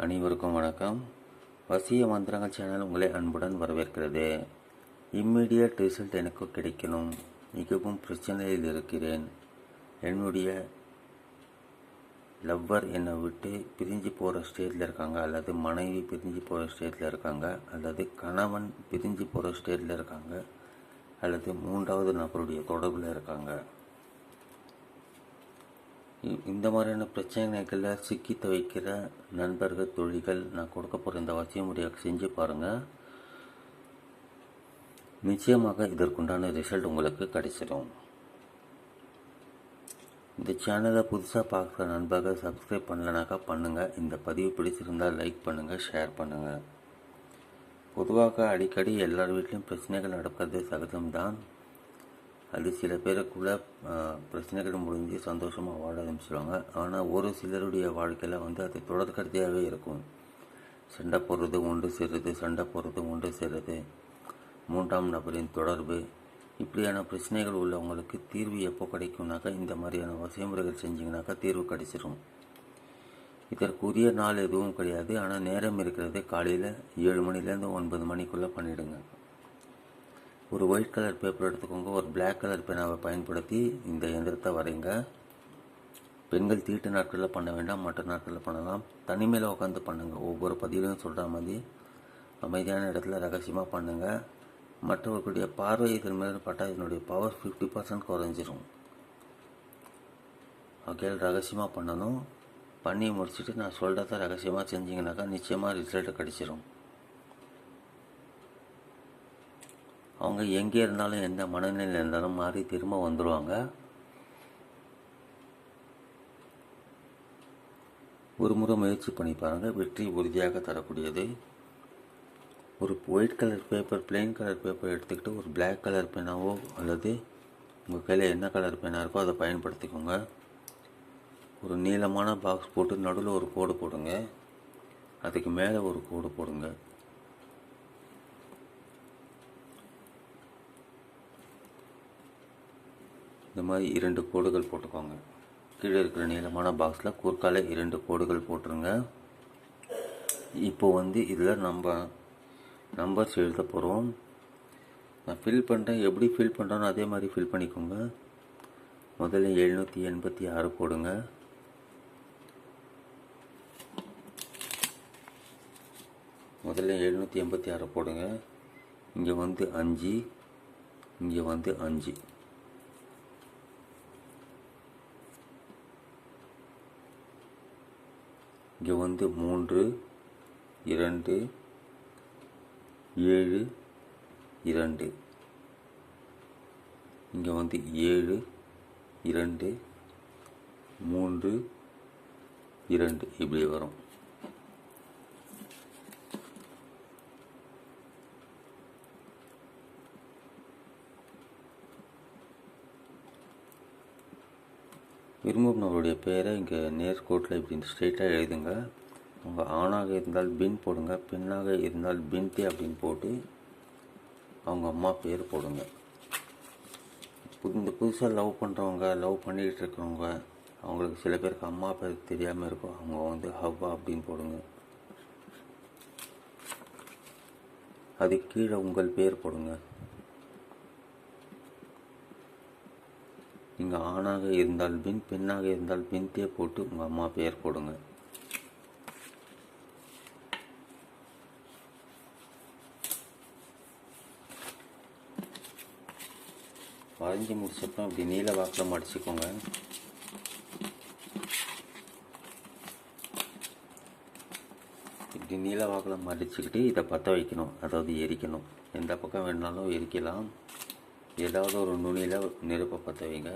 அனைவருக்கும் வணக்கம். வசிய மந்திரங்கள் சேனல் உங்களை அன்புடன் வரவேற்கிறது. இம்மிடியட் ரிசல்ட் எனக்கு கிடைக்கணும், மிகவும் பிரச்சனையில் இருக்கிறேன். என்னுடைய லவ்வர் என்னை விட்டு பிரிஞ்சு போகிற ஸ்டேட்டில் இருக்காங்க, அல்லது மனைவி பிரிஞ்சு போகிற ஸ்டேட்டில் இருக்காங்க, அல்லது கணவன் பிரிஞ்சு போகிற ஸ்டேட்டில் இருக்காங்க, அல்லது மூன்றாவது நபருடைய தொடர்பில் இருக்காங்க. இந்த மாதிரியான பிரச்சனைகளில் சிக்கி தவிக்கிற நண்பர்கள், தொழில்கள் நான் கொடுக்க போகிற இந்த வசிய முறையாக செஞ்சு பாருங்கள். நிச்சயமாக இதற்குண்டான ரிசல்ட் உங்களுக்கு கிடைச்சிடும். இந்த சேனலை புதுசாக பார்க்குற நண்பர்கள் சப்ஸ்கிரைப் பண்ணலனாக்கா பண்ணுங்கள். இந்த பதிவு பிடிச்சிருந்தால் லைக் பண்ணுங்கள், ஷேர் பண்ணுங்கள். பொதுவாக அடிக்கடி எல்லார் வீட்லேயும் பிரச்சனைகள் நடக்கிறது சகஜம்தான். அது சில பேருக்குள்ளே பிரச்சனைகள் முடிஞ்சு சந்தோஷமாக வாழ ஆரம்பிச்சிடுவாங்க. ஆனால் ஒரு சிலருடைய வாழ்க்கையில் அது தொடர்கதையாகவே இருக்கும். சண்டை போடுறது, ஒன்று சேருது, சண்டை போடுறது, ஒன்று சேருது, மூன்றாம் நபரின் தொடர்பு, இப்படியான பிரச்சனைகள் உள்ளவங்களுக்கு தீர்வு எப்போ கிடைக்கும்னாக்கா இந்த மாதிரியான வசைமுறைகள் செஞ்சிங்கனாக்கா தீர்வு கிடைச்சிடும். இதற்குரிய நாள் எதுவும் கிடையாது. ஆனால் நேரம் இருக்கிறது. காலையில் 7 மணிலேருந்து 9 மணிக்குள்ளே பண்ணிவிடுங்க. ஒரு ஒயிட் கலர் பேப்பர் எடுத்துக்கோங்க. ஒரு பிளாக் கலர் பேனாவை பயன்படுத்தி இந்த இயந்திரத்தை வரைங்க. பெண்கள் தீட்டு நாட்களில் பண்ண வேண்டாம், மற்ற நாட்களில் பண்ணலாம். தனிமையில் உட்காந்து பண்ணுங்கள். ஒவ்வொரு பதிலையும் சொல்கிற மாதிரி அமைதியான இடத்துல ரகசியமாக பண்ணுங்கள். மற்றவர்களுடைய பார்வை இதன் மேலே பட்டால் இதனுடைய பவர் 50% குறைஞ்சிரும். வகையில் ரகசியமாக பண்ணணும். பண்ணி முடிச்சுட்டு நான் சொல்கிறத ரகசியமாக செஞ்சிங்கனாக்கா நிச்சயமாக ரிசல்ட்டு கிடைச்சிரும். அவங்க எங்கே இருந்தாலும் எந்த மனநிலையில் இருந்தாலும் மாறி திரும்ப வந்துடுவாங்க. ஒரு முறை முயற்சி பண்ணி பாருங்கள், வெற்றி உறுதியாக தரக்கூடியது. ஒரு white colour paper, plain colour paper எடுத்துக்கிட்டு ஒரு பிளாக் கலர் பேனாவோ அல்லது உங்கள் கையில் என்ன கலர் பேனா இருக்கோ அதை பயன்படுத்திக்கோங்க. ஒரு நீளமான பாக்ஸ் போட்டு நடுவில் ஒரு கோடு போடுங்க. அதுக்கு மேலே ஒரு கோடு போடுங்க. இந்த மாதிரி 2 கோடுகள் போட்டுக்கோங்க. கீழே இருக்கிற நீளமான பாக்ஸில் குறுக்கால 2 கோடுகள் போட்டுருங்க. இப்போது இதில் நம்ம நம்பர்ஸ் எழுத போகிறோம். நான் ஃபில் பண்ணுறேன். எப்படி ஃபில் பண்ணுறோன்னு அதே மாதிரி ஃபில் பண்ணிக்கோங்க. முதல்ல 786 போடுங்க. முதல்ல 786 போடுங்க. இங்கே 5, இங்கே 5, இங்கே 3, 2, 7, 2, இங்கே 7, 2, 3, 2 இப்படி வரும். விரும்பும் நம்மளுடைய பேரை இங்கே நேர்கோட்டில் இப்படி ஸ்ட்ரெயிட்டாக எழுதுங்க. உங்கள் ஆணாக இருந்தால் பின் போடுங்க, பெண்ணாக இருந்தால் பின்தே அப்படின்னு போட்டு அவங்க அம்மா பேர் போடுங்க. இந்த புதுசாக லவ் பண்ணுறவங்க, லவ் பண்ணிக்கிட்டு இருக்கிறவங்க, அவங்களுக்கு சில பேருக்கு அம்மா பேர் தெரியாமல் இருக்கும். அவங்க ஹவ்வா அப்படின்னு போடுங்க. அது கீழே உங்கள் பேர் போடுங்க. நீங்கள் ஆணாக இருந்தால் பின், பெண்ணாக இருந்தால் பின்தே போட்டு உங்கள் அம்மா பெயர் போடுங்க. வரைஞ்சி முடிச்சப்பறம் இப்படி நீல வாக்கில் மடிச்சுக்கோங்க. இப்படி நீல வாக்கில் மடிச்சுக்கிட்டு இதை பற்ற வைக்கணும், அதாவது எரிக்கணும். எந்த பக்கம் வேணாலும் எரிக்கலாம். ஏதாவது ஒரு நுனியில் நெருப்பை பற்ற வைங்க.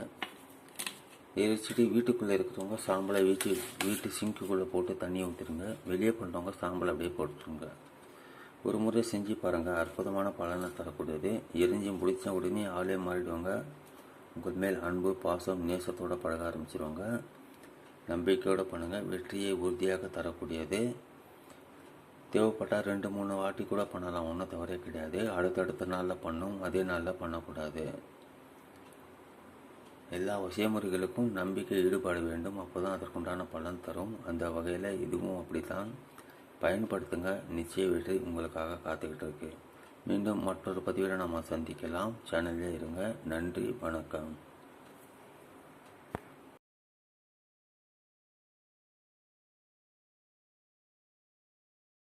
எரிச்சிட்டு வீட்டுக்குள்ளே இருக்கிறவங்க சாம்பலை வீட்டு சிங்க்குள்ளே போட்டு தண்ணியை ஊற்றிடுங்க. வெளியே பண்ணுறவங்க சாம்பலை அப்படியே போட்டுருங்க. ஒரு முறை செஞ்சு பாருங்கள், அற்புதமான பலனை தரக்கூடியது. எரிஞ்சு முடிச்ச உடனே ஆளே மாறிடுவாங்க. உங்கள் மேல் அன்பு, பாசம், நேசத்தோடு பழக ஆரம்பிச்சிடுவாங்க. நம்பிக்கையோடு பண்ணுங்கள், வெற்றியை உறுதியாக தரக்கூடியது. தேவைப்பட்டால் 2-3 வாட்டி கூட பண்ணலாம், ஒன்றும் தவறே கிடையாது. அடுத்தடுத்த நாளில் பண்ணும், அதே நாளில் பண்ணக்கூடாது. எல்லா வசியமுறைகளுக்கும் நம்பிக்கை ஈடுபாடு வேண்டும். அப்போ தான் அதற்குண்டான பலன் தரும். அந்த வகையில் இதுவும் அப்படித்தான். பயன்படுத்துங்க. நிச்சய வெற்றி உங்களுக்காக காத்துக்கிட்டு இருக்கு. மீண்டும் மற்றொரு பதிவில் நம்ம சந்திக்கலாம். சேனலில் இருங்க. நன்றி, வணக்கம்.